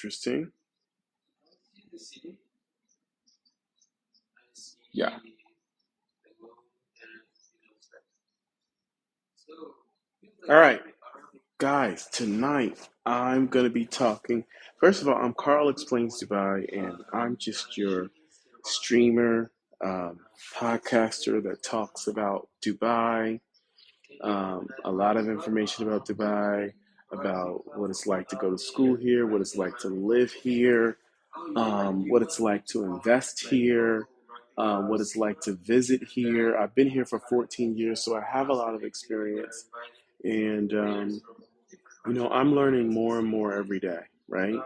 Interesting. Yeah. All right, guys, tonight I'm going to be talking. First of all, I'm Carl Explains Dubai, and I'm just your streamer, um, podcaster that talks about Dubai, a lot of information about Dubai, about what it's like to go to school here, what it's like to live here, what it's like to invest here, what it's like to visit here. I've been here for 14 years, so I have a lot of experience. And, I'm learning more and more every day, right?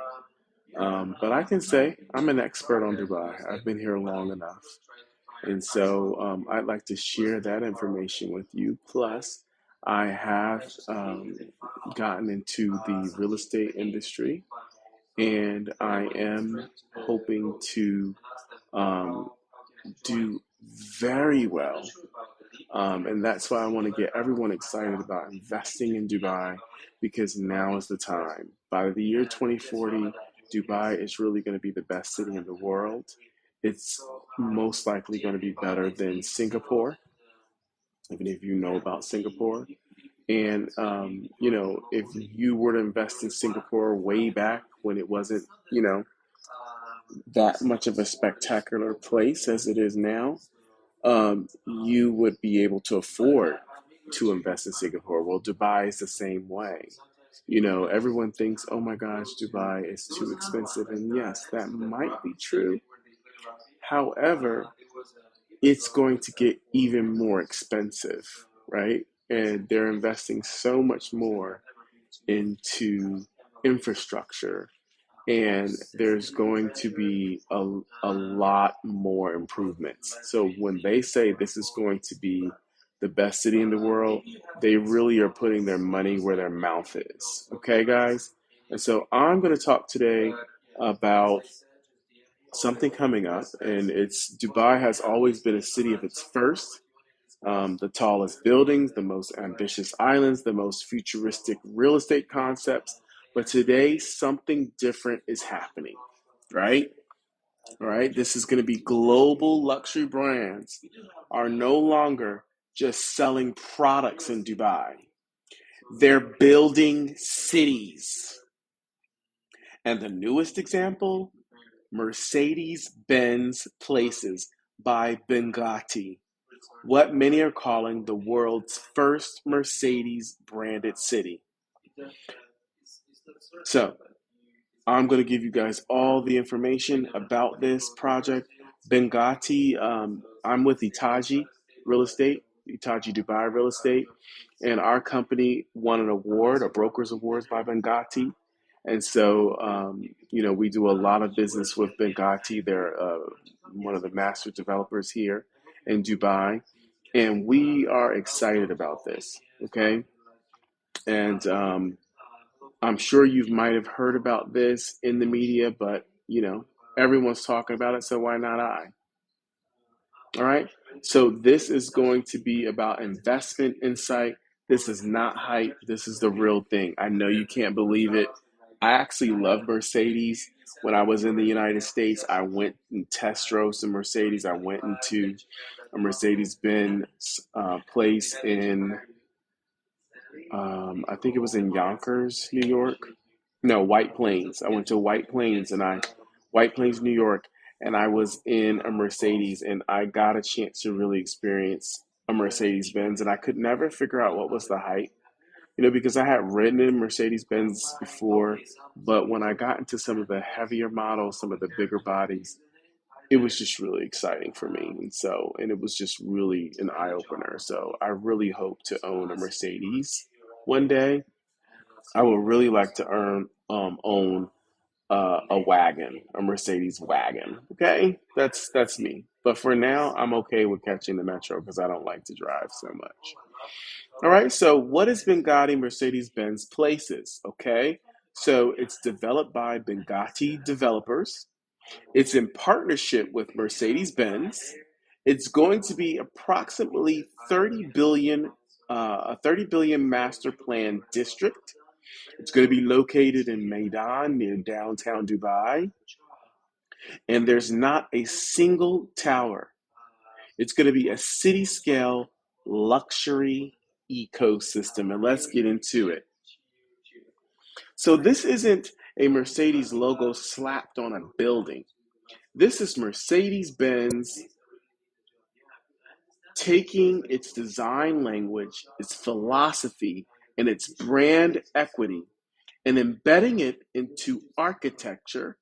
But I can say I'm an expert on Dubai. I've been here long enough. And so I'd like to share that information with you. Plus, I have gotten into the real estate industry, and I am hoping to um, do very well. And that's why I want to get everyone excited about investing in Dubai because now is the time. By the year 2040, Dubai is really going to be the best city in the world. It's most likely going to be better than Singapore, even if you know about Singapore. And, if you were to invest in Singapore way back when it wasn't, you know, that much of a spectacular place as it is now, you would be able to afford to invest in Singapore. Well, Dubai is the same way. Everyone thinks, oh my gosh, Dubai is too expensive. And yes, that might be true. However, it's going to get even more expensive, right? And they're investing so much more into infrastructure, and there's going to be a lot more improvements. So when they say this is going to be the best city in the world, they really are putting their money where their mouth is. Okay, guys? And so I'm going to talk today about something coming up, and it's Dubai has always been a city of its first. The tallest buildings, the most ambitious islands, the most futuristic real estate concepts. But today, something different is happening, right? All right, this is going to be global luxury brands are no longer just selling products in Dubai. They're building cities. And the newest example, Mercedes-Benz Places by Binghatti, what many are calling the world's first Mercedes branded city. So, I'm going to give you guys all the information about this project. Binghatti, I'm with Itaji Real Estate, Itaji Dubai Real Estate, and our company won an award, a Brokers Awards by Binghatti. And so, we do a lot of business with Binghatti. They're one of the master developers here in Dubai. And we are excited about this, okay? And I'm sure you might have heard about this in the media, but everyone's talking about it, so why not I? All right. So this is going to be about investment insight. This is not hype. This is the real thing. I know you can't believe it. I actually love Mercedes. When I was in the United States, I went and test drove some Mercedes. I went into a Mercedes-Benz place in I think it was in Yonkers, New York. No, White Plains. I went to White Plains, New York, and I was in a Mercedes, and I got a chance to really experience a Mercedes Benz, and I could never figure out what was the hype, because I had ridden in Mercedes Benz before, but when I got into some of the heavier models, some of the bigger bodies, it was just really exciting for me, and it was just really an eye opener. So I really hope to own a Mercedes one day. I would really like to own a wagon, a Mercedes wagon. Okay, that's me. But for now, I'm okay with catching the metro because I don't like to drive so much. All right. So what is Binghatti Mercedes-Benz Places? Okay. So it's developed by Binghatti developers. It's in partnership with Mercedes-Benz. It's going to be approximately 30 billion, a 30 billion master plan district. It's going to be located in Meydan near downtown Dubai, and there's not a single tower. It's going to be a city scale luxury ecosystem, and let's get into it. So, this isn't a Mercedes logo slapped on a building. This is Mercedes Benz taking its design language, its philosophy, and its brand equity and embedding it into architecture,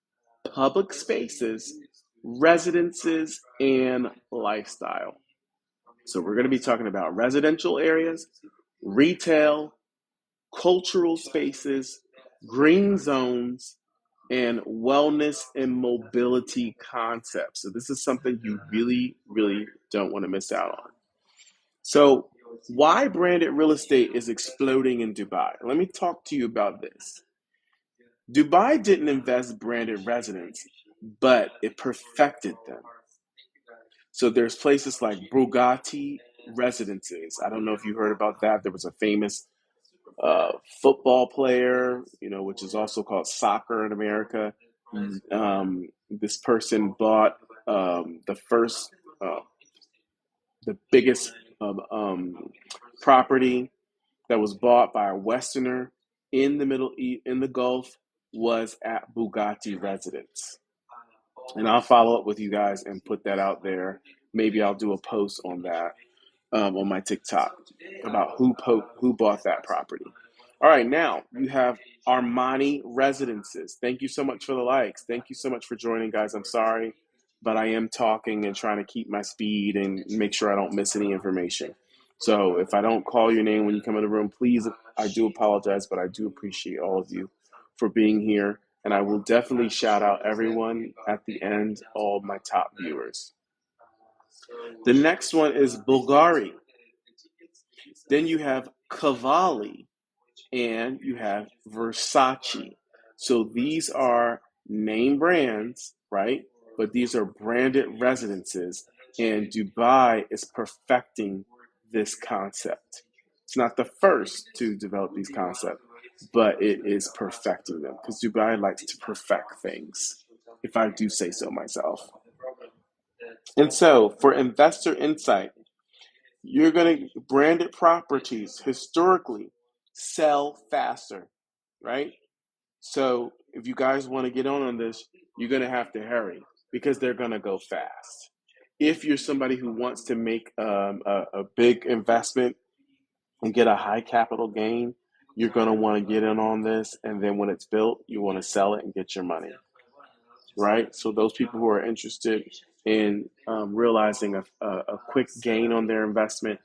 public spaces, residences, and lifestyle. So, we're going to be talking about residential areas, retail, cultural spaces, green zones, and wellness and mobility concepts. So, this is something you really, really don't want to miss out on. So, why branded real estate is exploding in Dubai? Let me talk to you about this. Dubai didn't invest branded residents, but it perfected them. So there's places like Bugatti Residences. I don't know if you heard about that. There was a famous football player, which is also called soccer in America. This person bought the first, the biggest property that was bought by a Westerner in the Middle East, in the Gulf, was at Bugatti Residence. And I'll follow up with you guys and put that out there. Maybe I'll do a post on that on my TikTok about who bought that property. All right, now you have Armani Residences. Thank you so much for the likes. Thank you so much for joining, guys. I'm sorry, but I am talking and trying to keep my speed and make sure I don't miss any information. So if I don't call your name when you come in the room, please, I do apologize, but I do appreciate all of you for being here. And I will definitely shout out everyone at the end, all my top viewers. The next one is Bulgari. Then you have Cavalli and you have Versace. So these are name brands, right? But these are branded residences, and Dubai is perfecting this concept. It's not the first to develop these concepts, but it is perfecting them because Dubai likes to perfect things, if I do say so myself. And so, for investor insight, you're going to branded properties historically sell faster, right? So if you guys want to get on this, you're going to have to hurry because they're going to go fast. If you're somebody who wants to make a big investment and get a high capital gain, you're going to want to get in on this. And then when it's built, you want to sell it and get your money, right? So those people who are interested in realizing a quick gain on their investment,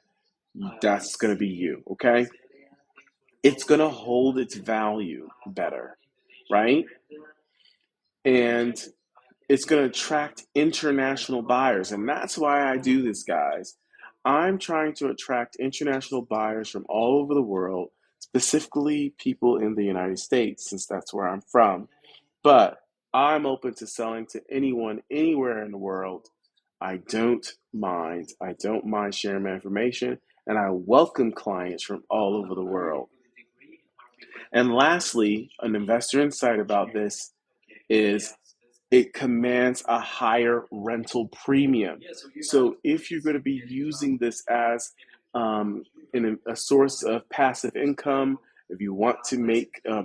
that's going to be you, okay? It's going to hold its value better, right? And it's going to attract international buyers. And that's why I do this, guys. I'm trying to attract international buyers from all over the world, specifically people in the United States, since that's where I'm from. But I'm open to selling to anyone, anywhere in the world. I don't mind. I don't mind sharing my information, and I welcome clients from all over the world. And lastly, an investor insight about this is it commands a higher rental premium. So if you're going to be using this as a source of passive income, if you want to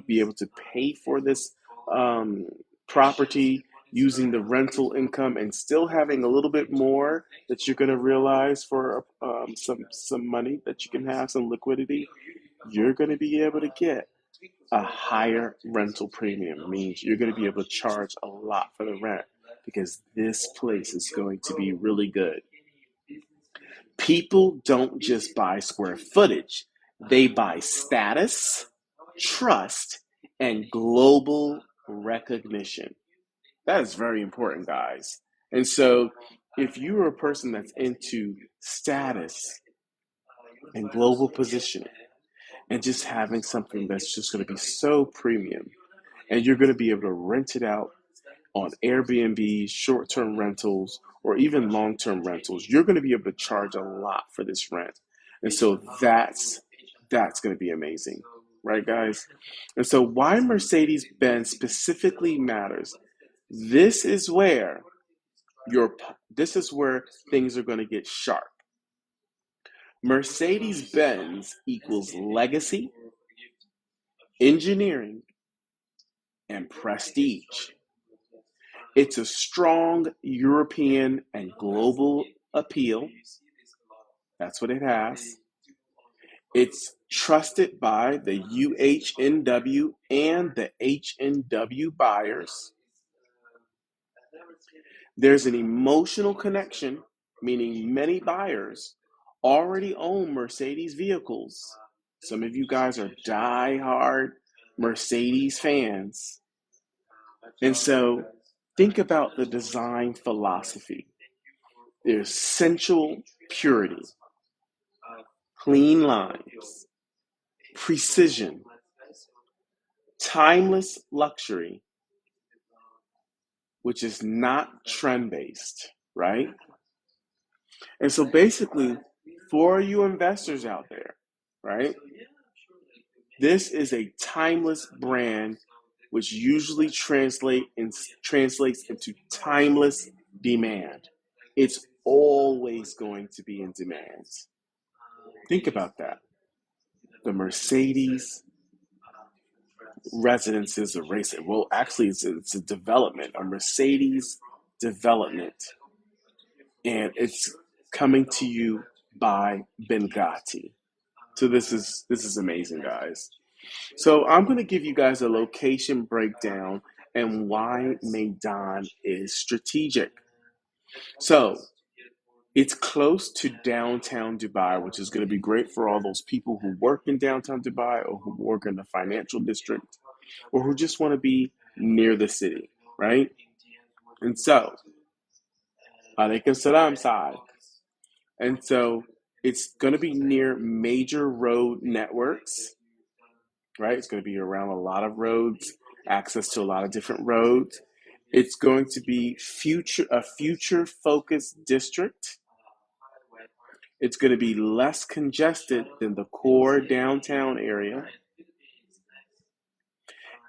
be able to pay for this property using the rental income and still having a little bit more that you're going to realize for some money that you can have, some liquidity, you're going to be able to get a higher rental premium. It means you're going to be able to charge a lot for the rent because this place is going to be really good. People don't just buy square footage, they buy status, trust, and global recognition. That is very important, guys. And so, if you're a person that's into status and global positioning, and just having something that's just going to be so premium, and you're going to be able to rent it out on Airbnb, short-term rentals, or even long-term rentals, you're going to be able to charge a lot for this rent. And so that's going to be amazing. right, guys? And so, why Mercedes Benz specifically matters. This is where your this is where things are going to get sharp. Mercedes Benz equals legacy, engineering, and prestige. It's a strong European and global appeal. That's what it has. It's trusted by the UHNW and the HNW buyers. There's an emotional connection, meaning many buyers already own Mercedes vehicles. Some of you guys are die-hard Mercedes fans. And so think about the design philosophy. There's sensual purity, clean lines, precision, timeless luxury, which is not trend-based, right? And so basically, for you investors out there, right, this is a timeless brand which usually translates into timeless demand. It's always going to be in demand. Think about that. The Mercedes residences of racing. Well, actually, it's a development, a Mercedes development, and it's coming to you by Binghatti. So this is amazing, guys. So I'm going to give you guys a location breakdown and why Meydan is strategic. So it's close to downtown Dubai, which is going to be great for all those people who work in downtown Dubai or who work in the financial district or who just want to be near the city, right? And so, alaikum salam side. And so it's going to be near major road networks, right? It's going to be around a lot of roads, access to a lot of different roads. It's going to be a future focused district. It's going to be less congested than the core downtown area.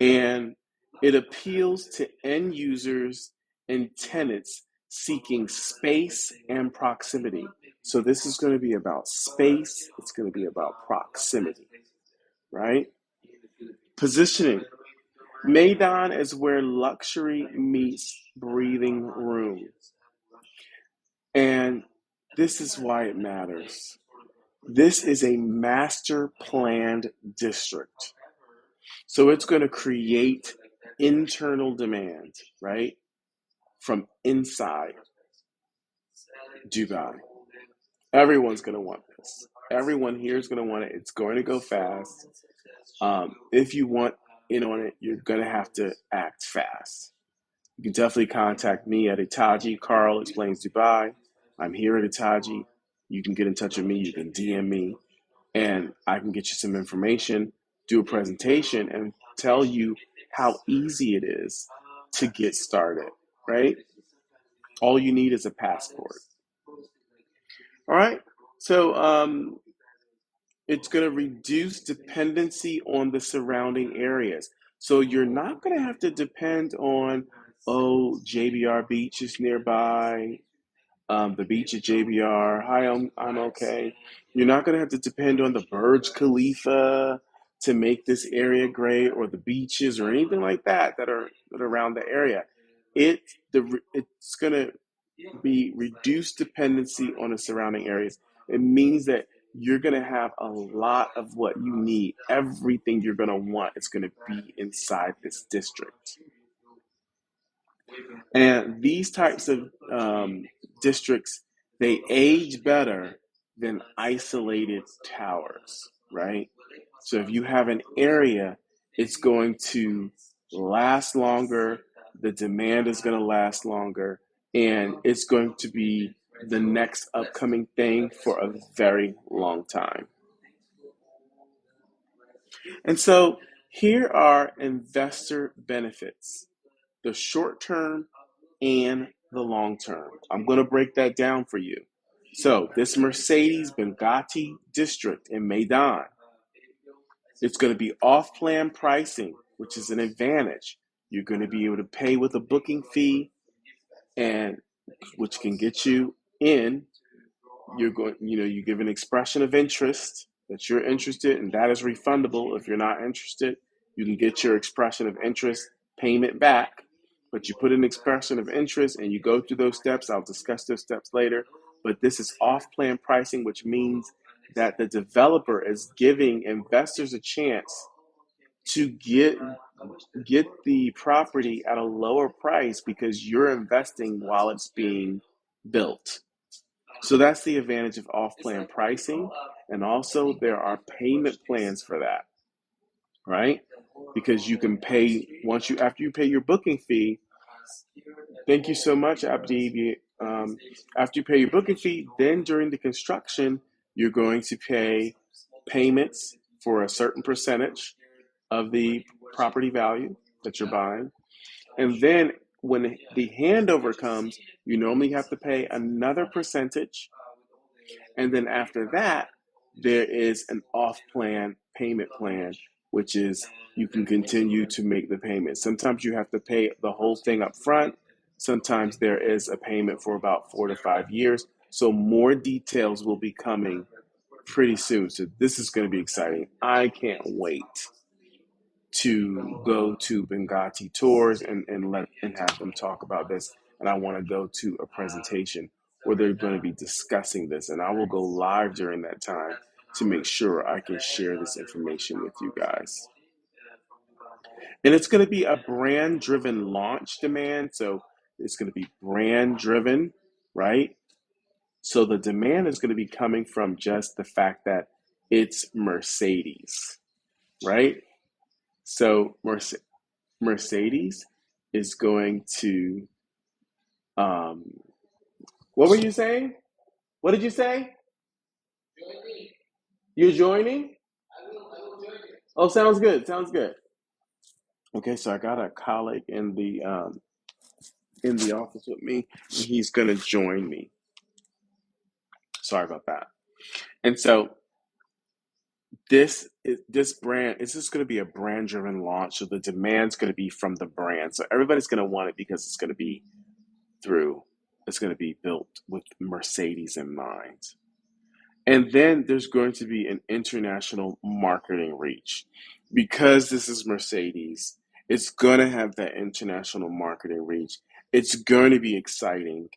And it appeals to end users and tenants seeking space and proximity. So this is going to be about space. It's going to be about proximity, right? Positioning. Meydan is where luxury meets breathing room. And this is why it matters. This is a master planned district. So it's going to create internal demand, right? From inside Dubai. Everyone's going to want this. Everyone here is going to want it. It's going to go fast. If you want in on it, you're going to have to act fast. You can definitely contact me at Itaji. Carl Explains Dubai. I'm here at Itaji. You can get in touch with me. You can DM me. And I can get you some information, do a presentation, and tell you how easy it is to get started, right? All you need is a passport. All right? So it's going to reduce dependency on the surrounding areas. So you're not going to have to depend on, oh, JBR Beach is nearby, the beach at JBR. Hi, I'm okay. You're not going to have to depend on the Burj Khalifa to make this area great, or the beaches, or anything like that are around the area. It's going to be reduced dependency on the surrounding areas. It means that you're going to have a lot of what you need. Everything you're going to want is going to be inside this district. And these types of districts, they age better than isolated towers, right? So if you have an area, it's going to last longer, the demand is going to last longer, and it's going to be the next upcoming thing for a very long time. And so here are investor benefits, the short term and the long term. I'm going to break that down for you. So this Mercedes Binghatti district in Meydan, It's going to be off-plan pricing, which is an advantage. You're going to be able to pay with a booking fee, and which can get you in. You give an expression of interest that you're interested, and that is refundable. If you're not interested, you can get your expression of interest payment back. But you put an expression of interest and you go through those steps. I'll discuss those steps later. But this is off-plan pricing, which means that the developer is giving investors a chance to get the property at a lower price because you're investing while it's being built. So that's the advantage of off-plan pricing. And also there are payment plans for that, right? Because you can pay after you pay your booking fee. Thank you so much, Abdi. After you pay your booking fee, then during the construction, you're going to pay payments for a certain percentage of the property value that you're buying. And then when the handover comes, you normally have to pay another percentage. And then after that, there is an off-plan payment plan, which is you can continue to make the payment. Sometimes you have to pay the whole thing up front. Sometimes there is a payment for about 4 to 5 years. So more details will be coming pretty soon. So this is going to be exciting. I can't wait to go to Binghatti tours and have them talk about this. And I want to go to a presentation where they're going to be discussing this. And I will go live during that time to make sure I can share this information with you guys. And it's going to be a brand driven launch demand. So it's going to be brand driven, right? So the demand is going to be coming from just the fact that it's Mercedes, right? So Mercedes is going to, um, what were you saying? What did you say? You're joining? Oh, sounds good. Sounds good. Okay, so I got a colleague in the office with me, and he's gonna join me. Sorry about that. And so this brand is just going to be a brand driven launch. So the demand's going to be from the brand. So everybody's going to want it because it's going to be built with Mercedes in mind. And then there's going to be an international marketing reach. Because this is Mercedes, it's going to have that international marketing reach. It's going to be exciting.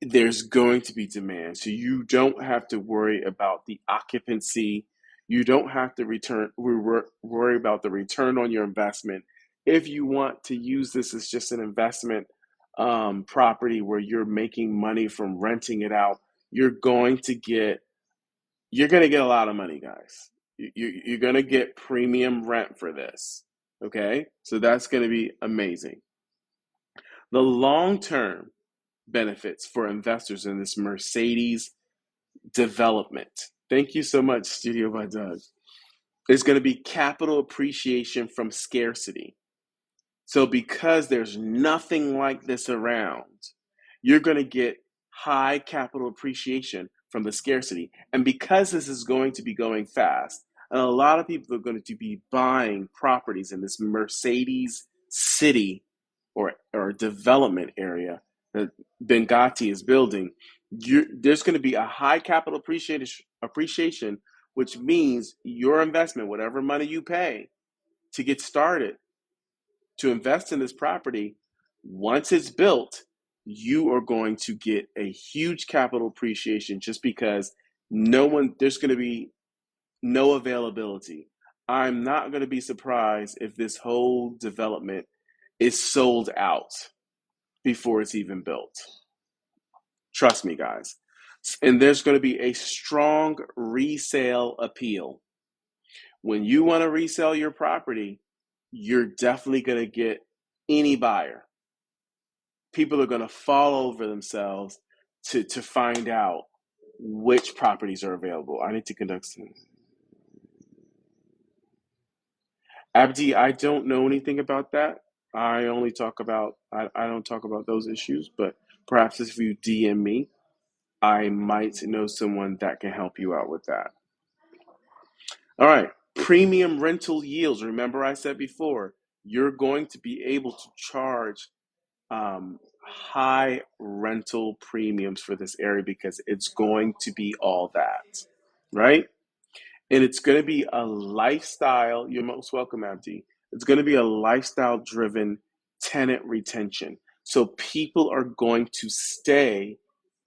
There's going to be demand. So you don't have to worry about the occupancy. You don't have to worry about the return on your investment. If you want to use this as just an investment property where you're making money from renting it out, you're going to get a lot of money, guys. You're going to get premium rent for this. Okay? So that's going to be amazing. The long term benefits for investors in this Mercedes development. Thank you so much, Studio by Doug. There's going to be capital appreciation from scarcity. So because there's nothing like this around, you're going to get high capital appreciation from the scarcity. And because this is going to be going fast, and a lot of people are going to be buying properties in this Mercedes city or development area that Binghatti is building, there's going to be a high capital appreciation, which means your investment, whatever money you pay to get started, to invest in this property, once it's built, you are going to get a huge capital appreciation just because there's going to be no availability. I'm not going to be surprised if this whole development is sold out before it's even built. Trust me, guys. And there's going to be a strong resale appeal. When you want to resell your property, you're definitely going to get any buyer. People are going to fall over themselves to find out which properties are available. I need to conduct some. Abdi, I don't know anything about that. I don't talk about those issues, but perhaps if you DM me, I might know someone that can help you out with that. All right. Premium rental yields. Remember, I said before, you're going to be able to charge high rental premiums for this area because it's going to be all that, right? And it's going to be a lifestyle. You're most welcome, Abdi. It's going to be a lifestyle driven tenant retention. So people are going to stay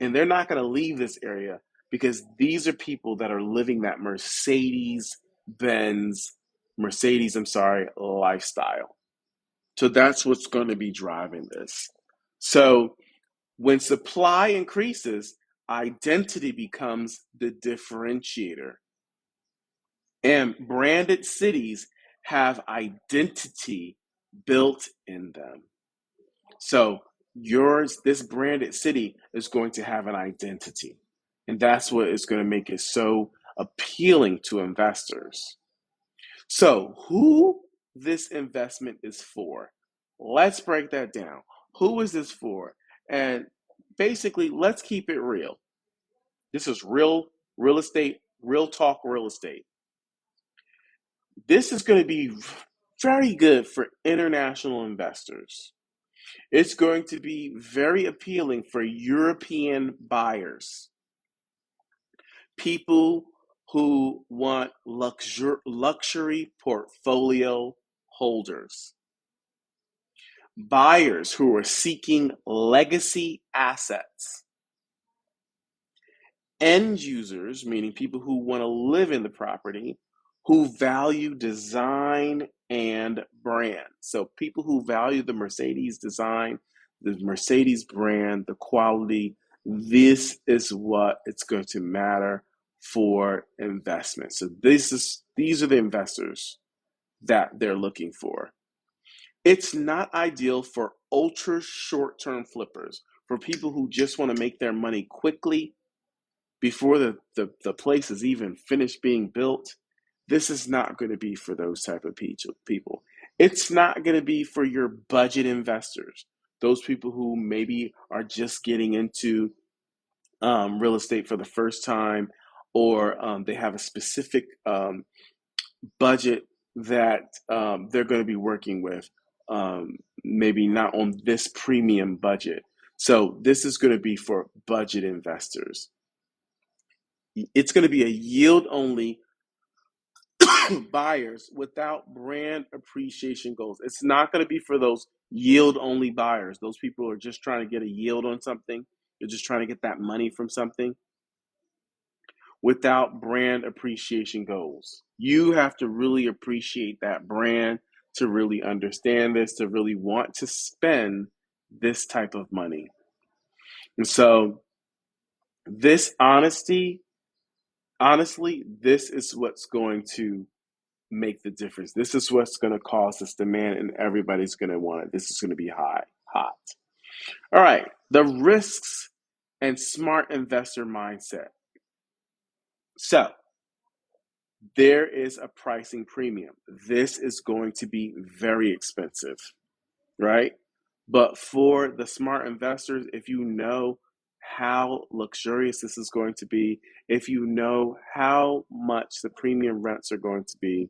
and they're not going to leave this area because these are people that are living that I'm sorry, lifestyle. So that's what's going to be driving this. So when supply increases, identity becomes the differentiator. And branded cities have identity built in them. So this branded city is going to have an identity. And that's what is going to make it so appealing to investors. So who this investment is for? Let's break that down. Who is this for? And basically, let's keep it real. This is real estate, real talk real estate. This is going to be very good for international investors. It's going to be very appealing for European buyers, people who want luxury portfolio holders, buyers who are seeking legacy assets, end users, meaning people who want to live in the property, who value design and brand. So people who value the Mercedes design, the Mercedes brand, the quality, this is what it's going to matter for investment. So these are the investors that they're looking for. It's not ideal for ultra short-term flippers, for people who just want to make their money quickly before the place is even finished being built. This is not going to be for those type of people. It's not going to be for your budget investors, those people who maybe are just getting into real estate for the first time, or they have a specific budget that they're going to be working with, maybe not on this premium budget. So this is going to be for budget investors. It's going to be a yield only buyers without brand appreciation goals. It's not going to be for those yield only buyers. Those people are just trying to get a yield on something. They're just trying to get that money from something without brand appreciation goals. You have to really appreciate that brand to really understand this, to really want to spend this type of money. And so this honestly, this is what's going to make the difference. This is what's going to cause this demand, and everybody's going to want it. This is going to be hot. All right, the risks and smart investor mindset. So there is a pricing premium. This is going to be very expensive, right? But for the smart investors, if you know how luxurious this is going to be, if you know how much the premium rents are going to be,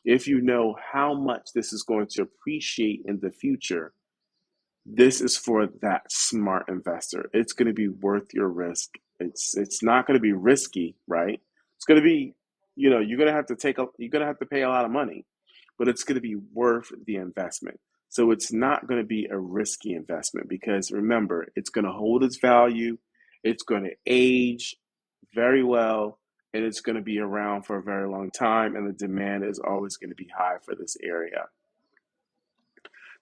if you know how much this is going to appreciate in the future, this is for that smart investor. It's going to be worth your risk. It's not going to be risky, right? It's going to be, you're going to have to pay a lot of money, but it's going to be worth the investment. So it's not going to be a risky investment because remember, it's going to hold its value, it's going to age very well, and it's going to be around for a very long time, and the demand is always going to be high for this area.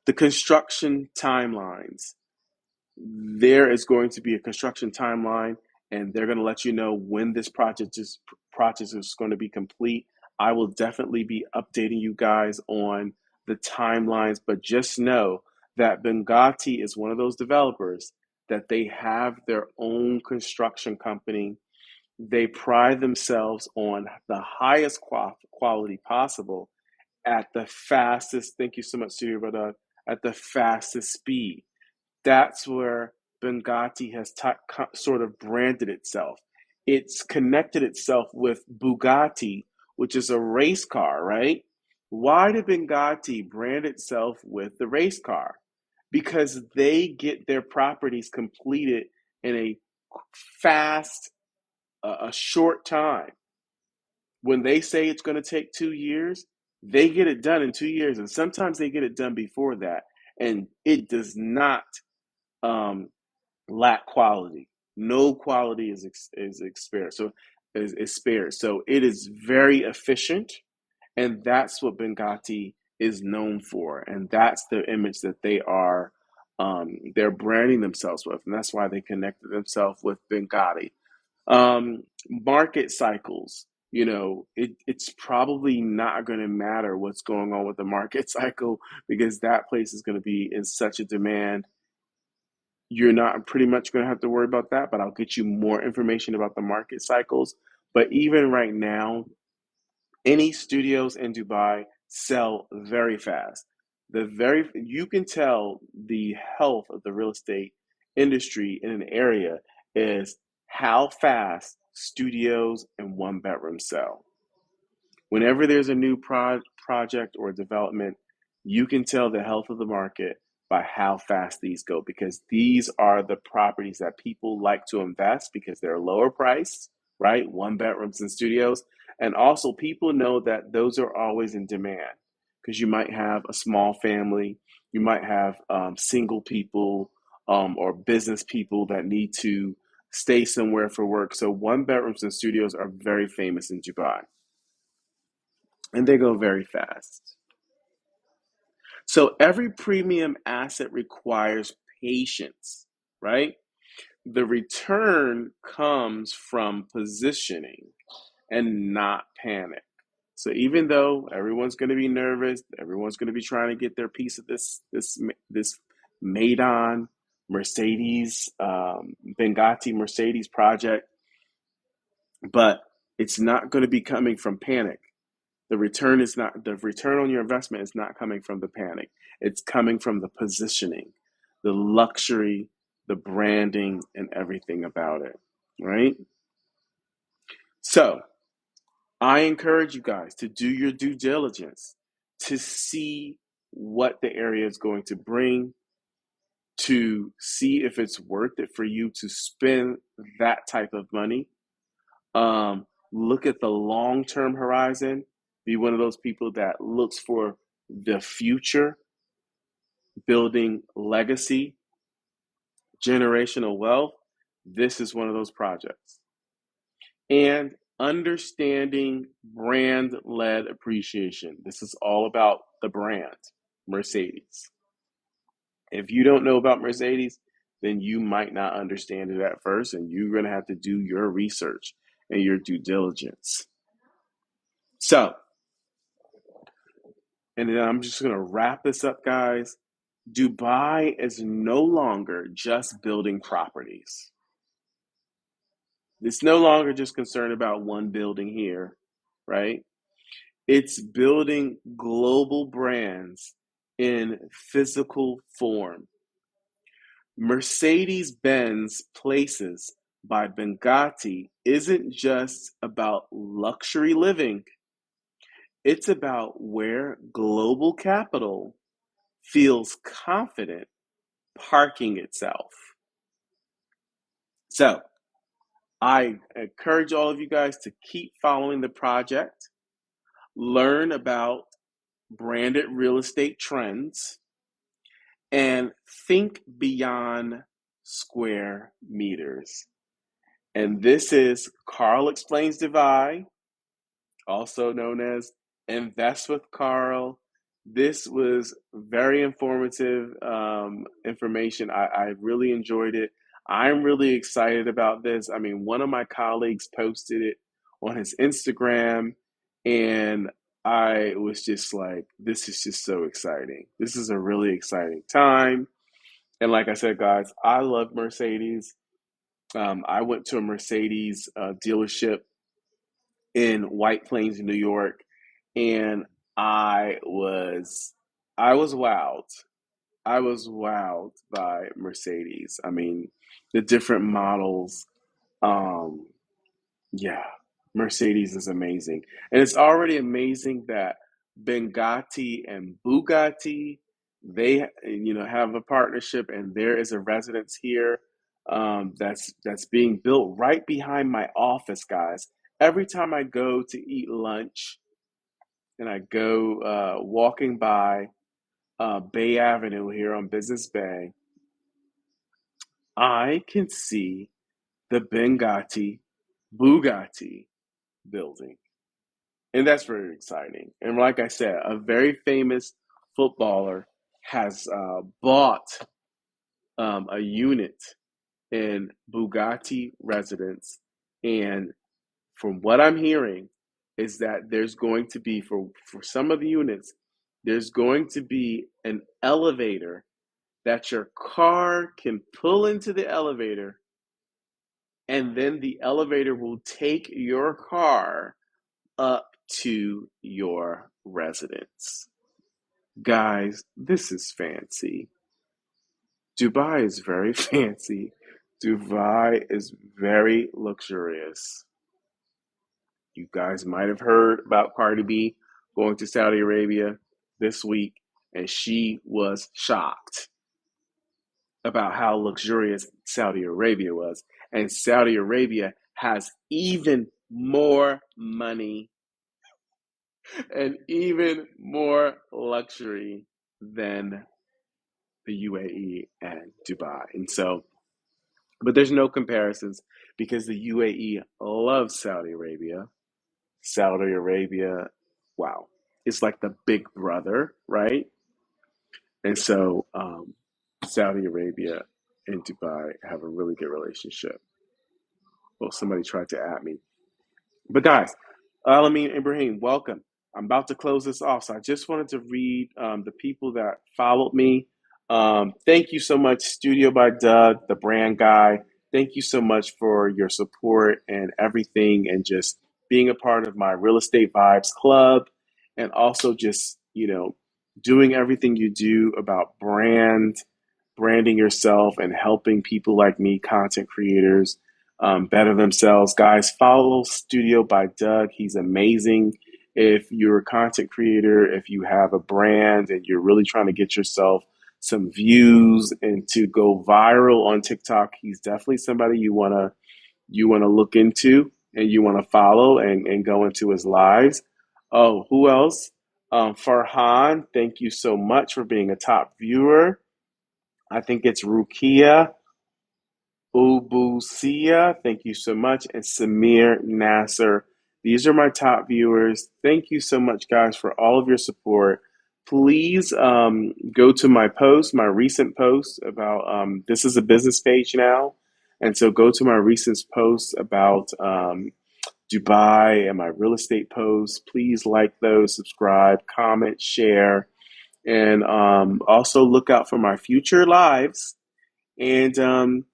The construction timelines. There is going to be a construction timeline, and they're going to let you know when this project is going to be complete. I will definitely be updating you guys on the timelines, but just know that Binghatti is one of those developers that they have their own construction company. They pride themselves on the highest quality possible at the fastest. Thank you so much, Studio Brother. At the fastest speed. That's where Binghatti has sort of branded itself. It's connected itself with Bugatti, which is a race car, right? Why did Benghazi brand itself with the race car? Because they get their properties completed in a fast, a short time. When they say it's going to take 2 years, they get it done in 2 years, and sometimes they get it done before that, and it does not um, lack quality. No quality is spared. Is spared. So it is very efficient, and that's what Benghazi is known for, and that's the image that they're branding themselves with, and that's why they connected themselves with Benghazi. Market cycles, it's probably not going to matter what's going on with the market cycle because that place is going to be in such a demand. You're not pretty much going to have to worry about that, but I'll get you more information about the market cycles. But even right now, any studios in Dubai sell very fast. You can tell the health of the real estate industry in an area is how fast studios and one bedroom sell. Whenever there's a new project or development, you can tell the health of the market by how fast these go because these are the properties that people like to invest because they're lower priced, right? One bedrooms and studios. And also, people know that those are always in demand because you might have a small family, you might have single people or business people that need to stay somewhere for work. So, one bedrooms and studios are very famous in Dubai and they go very fast. So every premium asset requires patience, right? The return comes from positioning and not panic. So even though everyone's going to be nervous, everyone's going to be trying to get their piece of this Maydon Mercedes Benghazi Mercedes project, but it's not going to be coming from panic. The return on your investment is not coming from the panic. It's coming from the positioning, the luxury, the branding, and everything about it. Right? So I encourage you guys to do your due diligence to see what the area is going to bring, to see if it's worth it for you to spend that type of money. Look at the long term horizon. Be one of those people that looks for the future, building legacy, generational wealth. This is one of those projects. And understanding brand led appreciation. This is all about the brand, Mercedes. If you don't know about Mercedes, then you might not understand it at first, and you're going to have to do your research and your due diligence. So, and then I'm just going to wrap this up, guys. Dubai is no longer just building properties. It's no longer just concerned about one building here, right? It's building global brands in physical form. Mercedes-Benz Places by Binghatti isn't just about luxury living. It's about where global capital feels confident parking itself. So I encourage all of you guys to keep following the project, learn about branded real estate trends, and think beyond square meters. And this is Carl Explains Divide, also known as Invest with Carl. This was very informative information. I really enjoyed it. I'm really excited about this. I mean, one of my colleagues posted it on his Instagram, and I was just like, this is just so exciting. This is a really exciting time. And like I said, guys, I love Mercedes. I went to a Mercedes dealership in White Plains, New York, and I was I was wowed. I was wowed by Mercedes. I mean, the different models. Um, yeah, Mercedes is amazing. And it's already amazing that Bengatti and Bugatti, they have a partnership, and there is a residence here that's being built right behind my office, guys. Every time I go to eat lunch and I go walking by Bay Avenue here on Business Bay, I can see the Bengatti Bugatti building. And that's very exciting. And like I said, a very famous footballer has bought a unit in Bugatti residence. And from what I'm hearing, is that there's going to be, for some of the units, there's going to be an elevator that your car can pull into the elevator, and then the elevator will take your car up to your residence. Guys, this is fancy. Dubai is very fancy. Dubai is very luxurious. You guys might have heard about Cardi B going to Saudi Arabia this week, and she was shocked about how luxurious Saudi Arabia was. And Saudi Arabia has even more money and even more luxury than the UAE and Dubai. And so, but there's no comparisons because the UAE loves Saudi Arabia. Saudi Arabia, wow, it's like the big brother, right? And so, Saudi Arabia and Dubai have a really good relationship. Well, somebody tried to at me. But guys, Alameen Ibrahim, welcome. I'm about to close this off, so I just wanted to read the people that followed me. Thank you so much, Studio by Doug, the brand guy. Thank you so much for your support and everything, and just being a part of my Real Estate Vibes Club, and also just doing everything you do about branding yourself, and helping people like me, content creators, better themselves. Guys, follow Studio by Doug. He's amazing. If you're a content creator, if you have a brand and you're really trying to get yourself some views and to go viral on TikTok, he's definitely somebody you wanna look into, and you want to follow, and go into his lives. Oh, who else? Farhan, thank you so much for being a top viewer. I think it's Rukia Ubusia, thank you so much. And Samir Nasser. These are my top viewers. Thank you so much, guys, for all of your support. Please go to my post, my recent post about this is a business page now. And so go to my recent posts about Dubai and my real estate posts. Please like those, subscribe, comment, share, and also look out for my future lives. And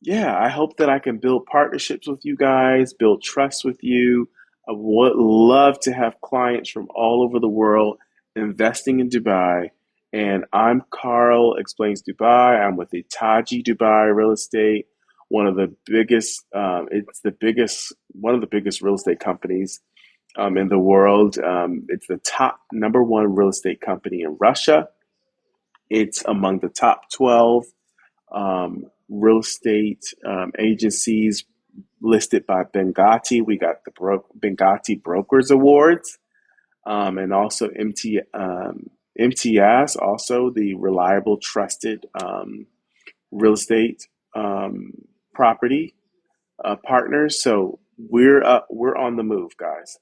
yeah, I hope that I can build partnerships with you guys, build trust with you. I would love to have clients from all over the world investing in Dubai. And I'm Carl Explains Dubai. I'm with Itaji Dubai Real Estate, one of the biggest, one of the biggest real estate companies in the world. It's the top number one real estate company in Russia. It's among the top 12 real estate agencies listed by Binghatti. We got the Binghatti Brokers Awards, and also MTS, also the reliable, trusted real estate um, property partners. So we're on the move, guys.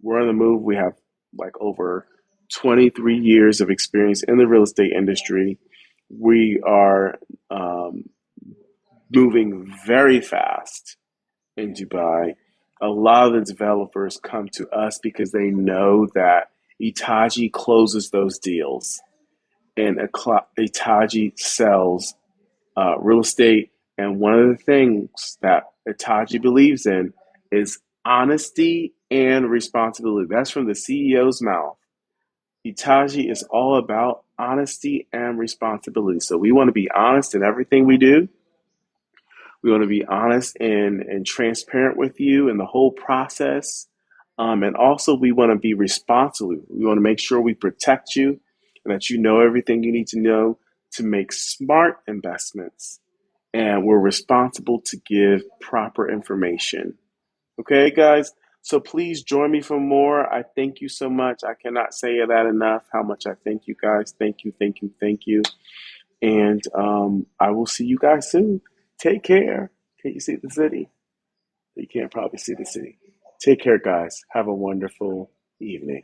We're on the move. We have like over 23 years of experience in the real estate industry. We are moving very fast in Dubai. A lot of the developers come to us because they know that Itaji closes those deals, and Itaji sells real estate. And one of the things that Itaji believes in is honesty and responsibility. That's from the CEO's mouth. Itaji is all about honesty and responsibility. So we want to be honest in everything we do. We want to be honest and transparent with you in the whole process. And also, we want to be responsible. We want to make sure we protect you and that you know everything you need to know to make smart investments. And we're responsible to give proper information. Okay, guys? So please join me for more. I thank you so much. I cannot say that enough, how much I thank you guys. Thank you, thank you, thank you. And I will see you guys soon. Take care. Can you see the city? You can't probably see the city. Take care, guys. Have a wonderful evening.